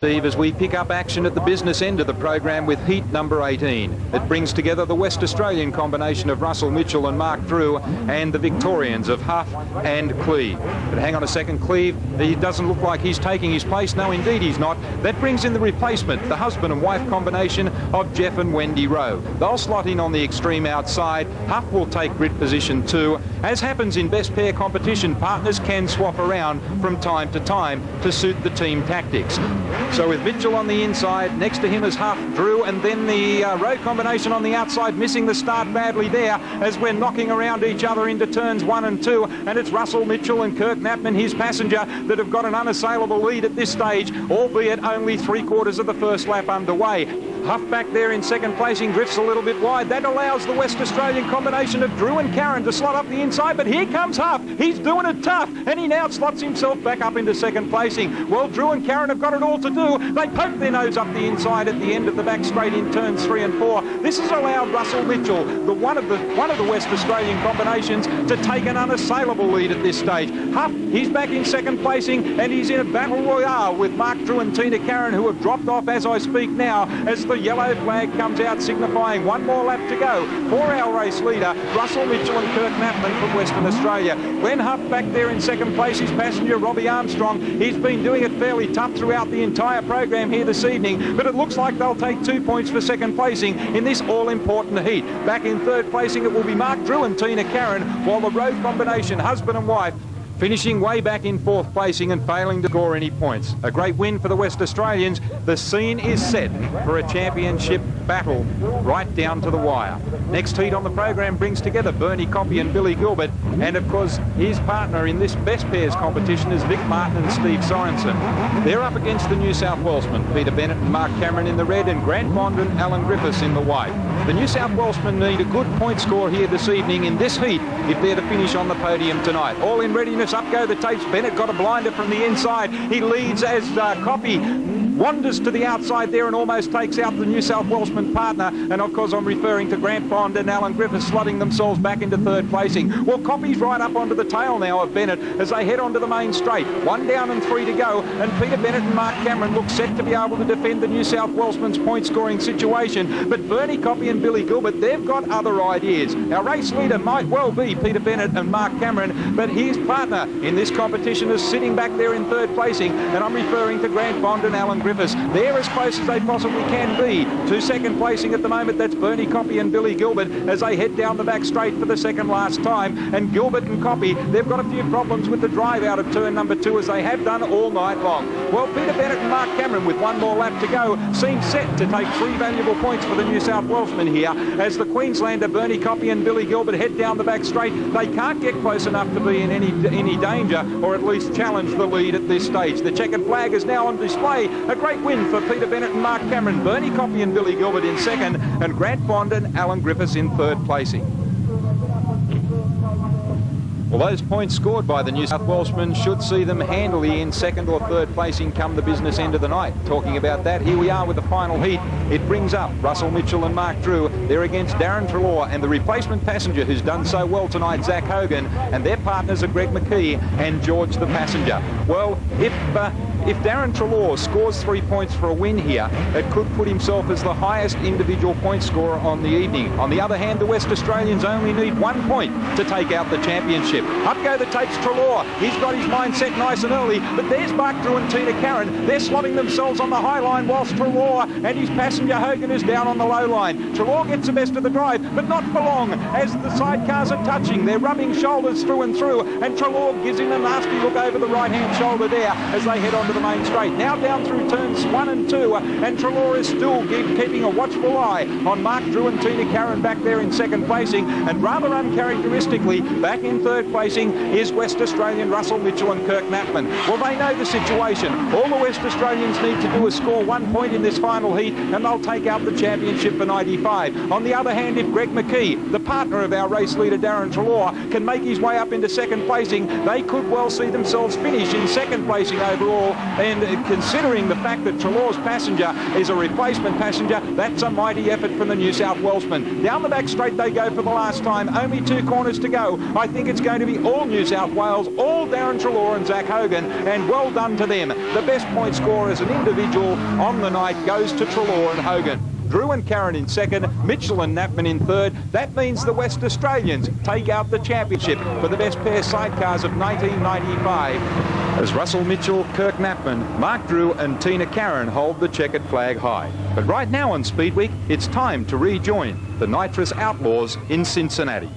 Steve, as we pick up action at the business end of the program with heat number 18. It brings together the West Australian combination of Russell Mitchell and Mark Drew and the Victorians of Huff and Cleve. But hang on a second, Cleve, he doesn't look like he's taking his place. No, indeed he's not. That brings in the replacement, the husband and wife combination of Jeff and Wendy Rowe. They'll slot in on the extreme outside. Huff will take grid position 2. As happens in best pair competition, partners can swap around from time to time to suit the team tactics. So with Mitchell on the inside, next to him is Huff, Drew, and then the Rowe combination on the outside, missing the start badly there as we're knocking around each other into turns 1 and 2, and it's Russell Mitchell and Kirk Knappman, his passenger, that have got an unassailable lead at this stage, albeit only 3/4 of the first lap underway. Huff back there in second placing, drifts a little bit wide. That allows the West Australian combination of Drew and Karen to slot up the inside, but here comes Huff. He's doing it tough, and he now slots himself back up into second placing. Well, Drew and Karen have got it all to do. They poke their nose up the inside at the end of the back straight in turns 3 and 4. This has allowed Russell Mitchell, one of the West Australian combinations, to take an unassailable lead at this stage. Huff, he's back in second placing, and he's in a battle royale with Mark Drew and Tina Karen, who have dropped off as I speak now, as the yellow flag comes out signifying one more lap to go for our race leader, Russell Mitchell and Kirk Knappman from Western Australia. Glenn Huff back there in second place, his passenger Robbie Armstrong. He's been doing it fairly tough throughout the entire program here this evening, but it looks like they'll take 2 points for second placing in this all-important heat. Back in third placing it will be Mark Drew and Tina Karen, while the Rowe combination, husband and wife, finishing way back in fourth placing and failing to score any points. A great win for the West Australians. The scene is set for a championship battle right down to the wire. Next heat on the program brings together Bernie Coppy and Billy Gilbert, and of course his partner in this best pairs competition is Vic Martin and Steve Sorensen. They're up against the New South Welshman, Peter Bennett and Mark Cameron in the red, and Grant Bond and Alan Griffiths in the white. The New South Welshmen need a good point score here this evening in this heat if they're to finish on the podium tonight. All in readiness. Up go the tapes. Bennett got a blinder from the inside. He leads as Coppy wanders to the outside there and almost takes out the New South Welshman partner. And of course I'm referring to Grant Bond and Alan Griffiths slotting themselves back into third placing. Well, Coppy's right up onto the tail now of Bennett as they head onto the main straight. 1 down and 3 to go, and Peter Bennett and Mark Cameron look set to be able to defend the New South Welshman's point scoring situation. But Bernie Coppy and Billy Gilbert, they've got other ideas. Our race leader might well be Peter Bennett and Mark Cameron, but his partner in this competition is sitting back there in third placing, and I'm referring to Grant Bond and Alan Griffiths. They're as close as they possibly can be to second placing at the moment. That's Bernie Coppy and Billy Gilbert as they head down the back straight for the second last time. And Gilbert and Coppy, they've got a few problems with the drive out of turn number 2, as they have done all night long. Well, Peter Bennett and Mark Cameron, with 1 more lap to go, seem set to take 3 valuable points for the New South Welshmen here as the Queenslander Bernie Coppy and Billy Gilbert head down the back straight. They can't get close enough to be in any danger, or at least challenge the lead at this stage. The checkered flag is now on display. A great win for Peter Bennett and Mark Cameron, Bernie Coppy and Billy Gilbert in second, and Grant Bond and Alan Griffiths in third placing. Well, those points scored by the New South Welshmen should see them handily in second or third placing come the business end of the night. Talking about that, here we are with the final heat. It brings up Russell Mitchell and Mark Drew. They're against Darren Treloar and the replacement passenger who's done so well tonight, Zach Hogan, and their partners are Greg McKee and George the passenger. Well, if Darren Treloar scores 3 points for a win here, it could put himself as the highest individual point scorer on the evening. On the other hand, the West Australians only need 1 point to take out the championship. Up go the tapes, Treloar. He's got his mind set nice and early, but there's Mark Drew and Tina Karen. They're slotting themselves on the high line, whilst Treloar and his passenger Hogan is down on the low line. Treloar gets the best of the drive, but not for long, as the sidecars are touching. They're rubbing shoulders through and through, and Treloar gives him a nasty look over the right-hand shoulder there as they head onto the main straight. Now down through turns 1 and 2, and Treloar is still keeping a watchful eye on Mark Drew and Tina Karen back there in second placing, and rather uncharacteristically, back in third placing is West Australian Russell Mitchell and Kirk Knappman. Well, they know the situation. All the West Australians need to do is score 1 point in this final heat, and they'll take out the championship for 95. On the other hand, if Greg McKee, the partner of our race leader Darren Treloar, can make his way up into second placing, they could well see themselves finish in second placing overall And considering the fact that Treloar's passenger is a replacement passenger, that's a mighty effort from the New South Walesman. Down the back straight they go for the last time. Only 2 corners to go. I think it's going to be all New South Wales, all Darren Treloar and Zach Hogan, and well done to them. The best point score as an individual on the night goes to Treloar and Hogan. Drew and Karen in second, Mitchell and Knapman in third. That means the West Australians take out the championship for the best pair sidecars of 1995. As Russell Mitchell, Kirk Knapman, Mark Drew and Tina Karen hold the checkered flag high. But right now on Speed Week, it's time to rejoin the nitrous outlaws in Cincinnati.